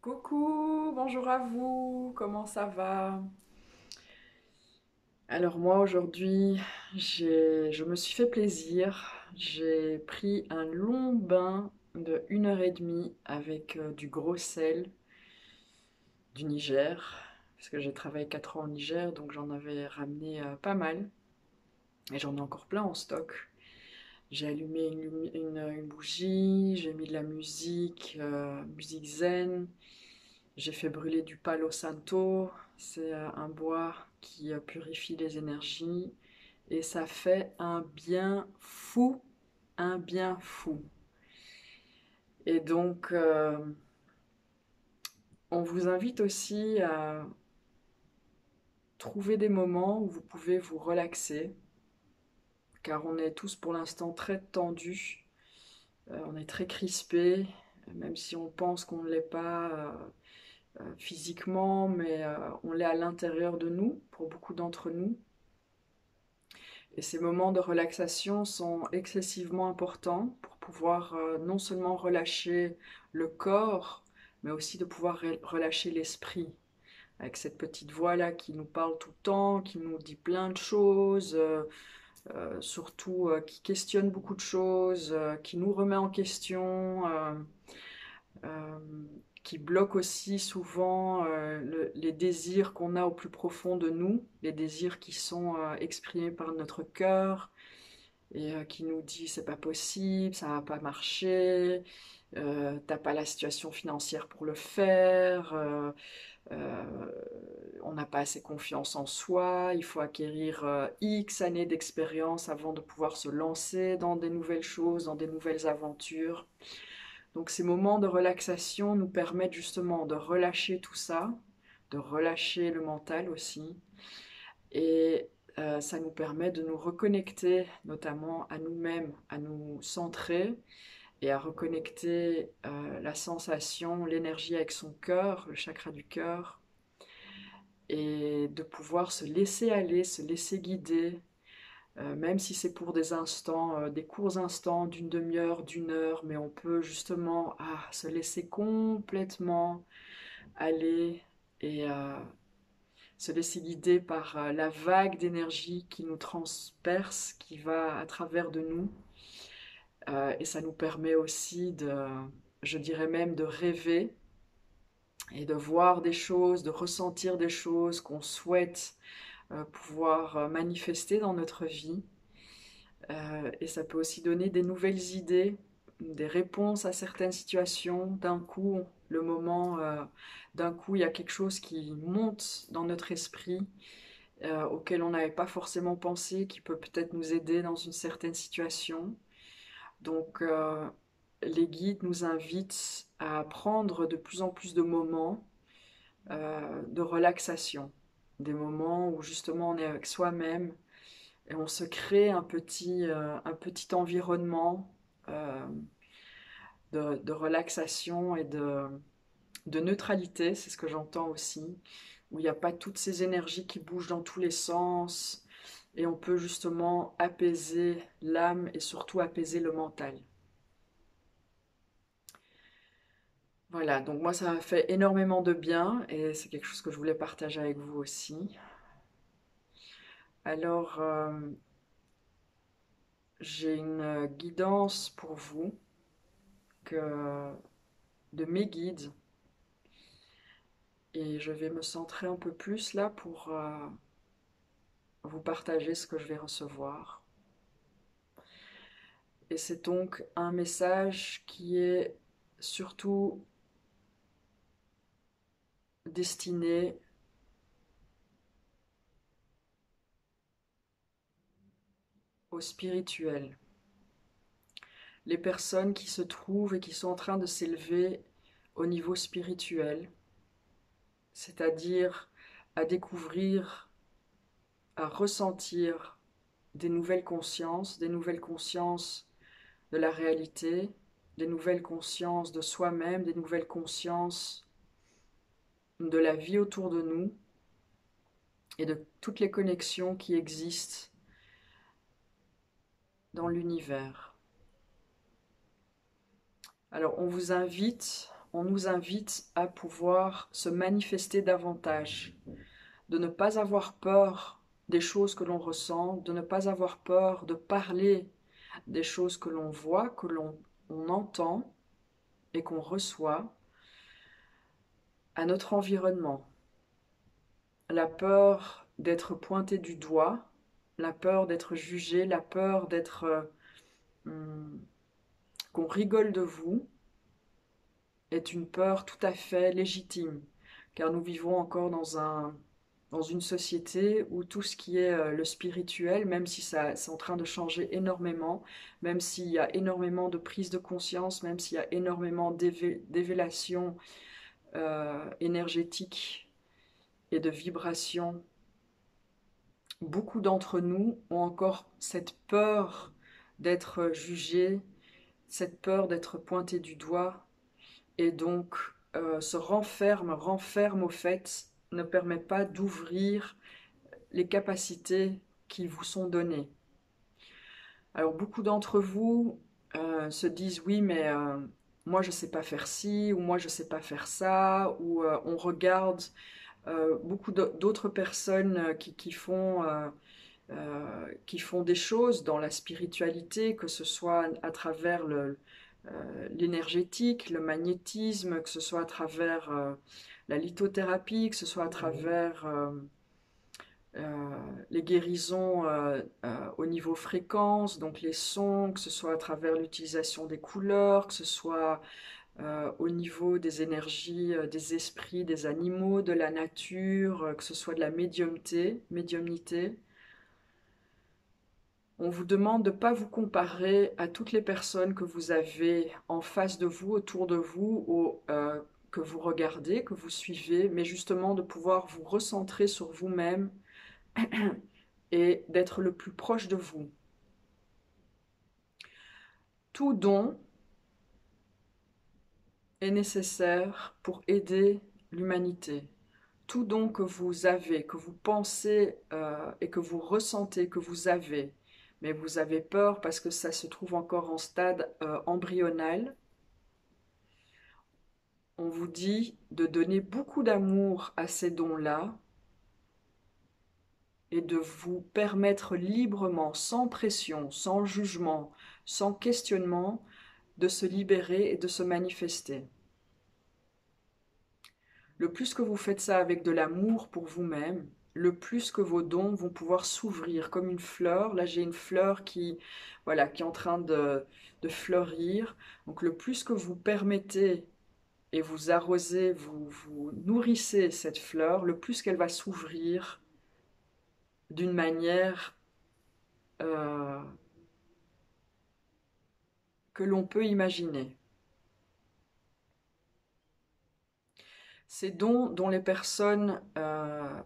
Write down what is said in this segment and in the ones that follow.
Coucou, bonjour à vous, comment ça va? Alors moi aujourd'hui, je me suis fait plaisir. J'ai pris un long bain de 1 heure et demie avec du gros sel du Niger, parce que j'ai travaillé 4 ans au Niger, donc j'en avais ramené pas mal, et j'en ai encore plein en stock. J'ai allumé une bougie, j'ai mis de la musique, musique zen. J'ai fait brûler du Palo Santo, c'est un bois qui purifie les énergies et ça fait un bien fou, un bien fou. Et donc, on vous invite aussi à trouver des moments où vous pouvez vous relaxer, car on est tous pour l'instant très tendus, on est très crispés, même si on pense qu'on ne l'est pas physiquement, mais on l'est à l'intérieur de nous, pour beaucoup d'entre nous. Et ces moments de relaxation sont excessivement importants pour pouvoir non seulement relâcher le corps, mais aussi de pouvoir relâcher l'esprit. Avec cette petite voix-là qui nous parle tout le temps, qui nous dit plein de choses, surtout qui questionne beaucoup de choses, qui nous remet en question, euh, qui bloque aussi souvent les désirs qu'on a au plus profond de nous, les désirs qui sont exprimés par notre cœur, et qui nous dit c'est pas possible, ça va pas marcher, t'as pas la situation financière pour le faire, euh, on n'a pas assez confiance en soi, il faut acquérir X années d'expérience avant de pouvoir se lancer dans des nouvelles choses, dans des nouvelles aventures. Donc ces moments de relaxation nous permettent justement de relâcher tout ça, de relâcher le mental aussi, et ça nous permet de nous reconnecter notamment à nous-mêmes, à nous centrer et à reconnecter la sensation, l'énergie avec son cœur, le chakra du cœur, et de pouvoir se laisser aller, se laisser guider, même si c'est pour des instants, des courts instants d'une demi-heure, d'1 heure, mais on peut justement se laisser complètement aller et se laisser guider par la vague d'énergie qui nous transperce, qui va à travers de nous. Et ça nous permet aussi je dirais même, de rêver et de voir des choses, de ressentir des choses qu'on souhaite pouvoir manifester dans notre vie. Et ça peut aussi donner des nouvelles idées, des réponses à certaines situations. D'un coup, d'un coup, il y a quelque chose qui monte dans notre esprit auquel on n'avait pas forcément pensé, qui peut peut-être nous aider dans une certaine situation. Donc, les guides nous invitent à prendre de plus en plus de moments de relaxation, des moments où justement on est avec soi-même et on se crée un petit environnement euh, de relaxation et de neutralité, c'est ce que j'entends aussi, où il n'y a pas toutes ces énergies qui bougent dans tous les sens, et on peut justement apaiser l'âme et surtout apaiser le mental. Voilà, donc moi ça m'a fait énormément de bien et c'est quelque chose que je voulais partager avec vous aussi. Alors, j'ai une guidance pour vous que, de mes guides, et je vais me centrer un peu plus là pour vous partager ce que je vais recevoir. Et c'est donc un message qui est surtout destiné aux spirituels, les personnes qui se trouvent et qui sont en train de s'élever au niveau spirituel, c'est-à-dire à découvrir, à ressentir des nouvelles consciences de la réalité, des nouvelles consciences de soi-même, des nouvelles consciences de la vie autour de nous et de toutes les connexions qui existent dans l'univers. Alors on vous invite on nous invite à pouvoir se manifester davantage, de ne pas avoir peur des choses que l'on ressent, de ne pas avoir peur de parler des choses que l'on voit, que l'on entend et qu'on reçoit à notre environnement. La peur d'être pointé du doigt, la peur d'être jugé, la peur d'être qu'on rigole de vous est une peur tout à fait légitime, car nous vivons encore dans une société où tout ce qui est le spirituel, même si c'est en train de changer énormément, même s'il y a énormément de prise de conscience, même s'il y a énormément d'évélations énergétiques et de vibrations, beaucoup d'entre nous ont encore cette peur d'être jugés, cette peur d'être pointés du doigt, et donc se renferme au fait, ne permet pas d'ouvrir les capacités qui vous sont données. Alors beaucoup d'entre vous se disent oui mais moi je sais pas faire ci ou moi je sais pas faire ça, ou on regarde beaucoup d'autres personnes qui font des choses dans la spiritualité, que ce soit à travers l'énergétique, le magnétisme, que ce soit à travers la lithothérapie, que ce soit à travers les guérisons au niveau fréquence, donc les sons, que ce soit à travers l'utilisation des couleurs, que ce soit au niveau des énergies, des esprits, des animaux, de la nature, que ce soit de la médiumnité. On vous demande de ne pas vous comparer à toutes les personnes que vous avez en face de vous, autour de vous, que vous regardez, que vous suivez, mais justement de pouvoir vous recentrer sur vous-même et d'être le plus proche de vous. Tout don est nécessaire pour aider l'humanité. Tout don que vous avez, que vous pensez et que vous ressentez que vous avez, mais vous avez peur parce que ça se trouve encore en stade embryonal, on vous dit de donner beaucoup d'amour à ces dons-là et de vous permettre librement, sans pression, sans jugement, sans questionnement, de se libérer et de se manifester. Le plus que vous faites ça avec de l'amour pour vous-même, le plus que vos dons vont pouvoir s'ouvrir comme une fleur. Là, j'ai une fleur voilà, qui est en train de fleurir. Donc, le plus que vous permettez et vous arrosez, vous nourrissez cette fleur, le plus qu'elle va s'ouvrir d'une manière que l'on peut imaginer. Ces dons dont les personnes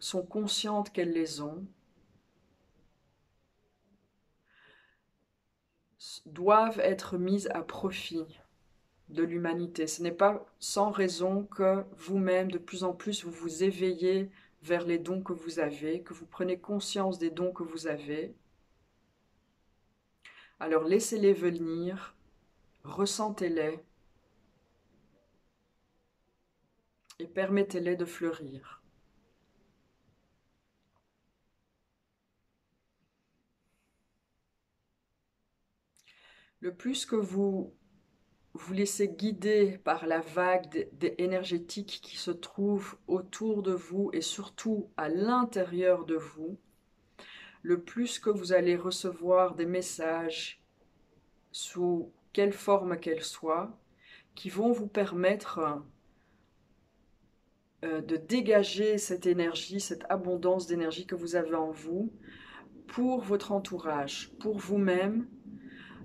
sont conscientes qu'elles les ont doivent être mises à profit de l'humanité. Ce n'est pas sans raison que vous-même, de plus en plus, vous vous éveillez vers les dons que vous avez, que vous prenez conscience des dons que vous avez. Alors laissez-les venir, ressentez-les et permettez-les de fleurir. Le plus que vous vous laissez guider par la vague énergétique qui se trouve autour de vous et surtout à l'intérieur de vous, le plus que vous allez recevoir des messages, sous quelle forme qu'elles soient, qui vont vous permettre de dégager cette énergie, cette abondance d'énergie que vous avez en vous pour votre entourage, pour vous-même,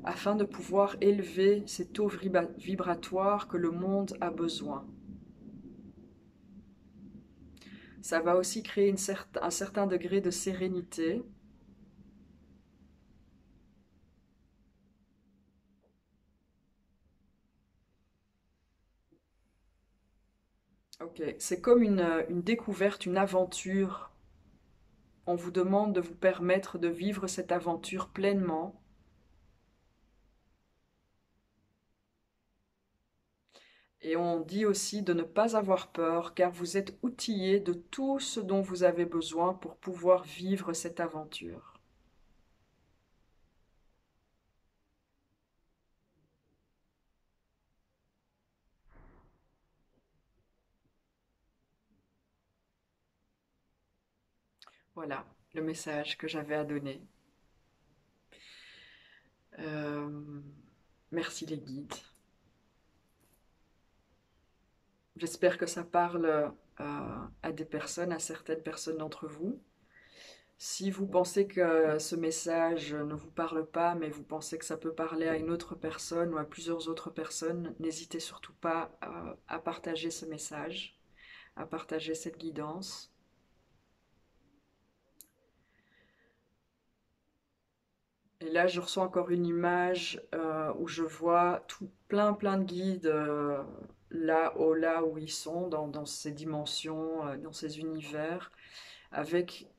afin de pouvoir élever ces taux vibratoires que le monde a besoin. Ça va aussi créer un certain degré de sérénité. Ok, c'est comme une découverte, une aventure. On vous demande de vous permettre de vivre cette aventure pleinement. Et on dit aussi de ne pas avoir peur, car vous êtes outillé de tout ce dont vous avez besoin pour pouvoir vivre cette aventure. Voilà le message que j'avais à donner. Euh, Merci les guides. J'espère que ça parle à des personnes, à certaines personnes d'entre vous. Si vous pensez que ce message ne vous parle pas, mais vous pensez que ça peut parler à une autre personne ou à plusieurs autres personnes, n'hésitez surtout pas à partager ce message, à partager cette guidance. Et là, je reçois encore une image où je vois plein de guides là où ils sont, dans ces dimensions, dans ces univers, avec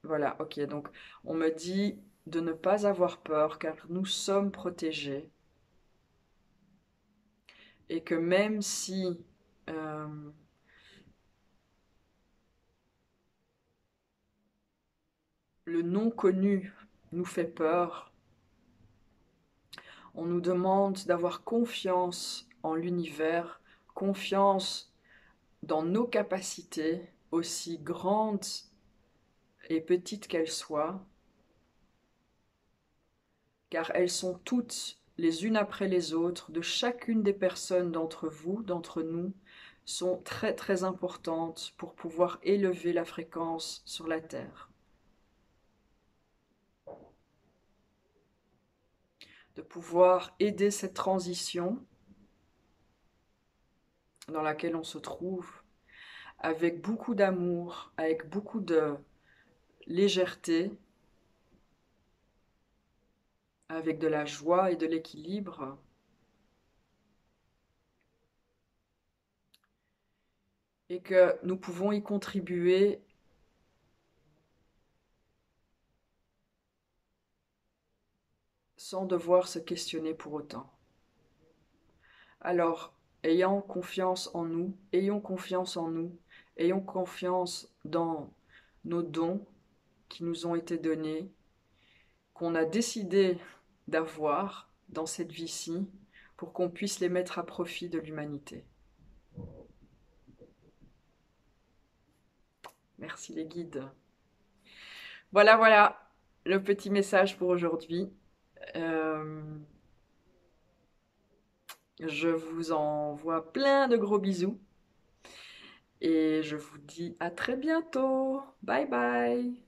voilà, ok, donc on me dit de ne pas avoir peur car nous sommes protégés et que même si euh, le non connu nous fait peur, on nous demande d'avoir confiance en l'univers, confiance dans nos capacités, aussi grandes et petites qu'elles soient, car elles sont toutes les unes après les autres, de chacune des personnes d'entre vous, d'entre nous, sont très importantes pour pouvoir élever la fréquence sur la Terre. De pouvoir aider cette transition dans laquelle on se trouve avec beaucoup d'amour, avec beaucoup de légèreté, avec de la joie et de l'équilibre, et que nous pouvons y contribuer sans devoir se questionner pour autant. Alors, ayons confiance en nous, ayons confiance en nous, ayons confiance dans nos dons qui nous ont été donnés, qu'on a décidé d'avoir dans cette vie-ci, pour qu'on puisse les mettre à profit de l'humanité. Merci les guides. Voilà le petit message pour aujourd'hui. Euh, je vous envoie plein de gros bisous et je vous dis à très bientôt. Bye bye.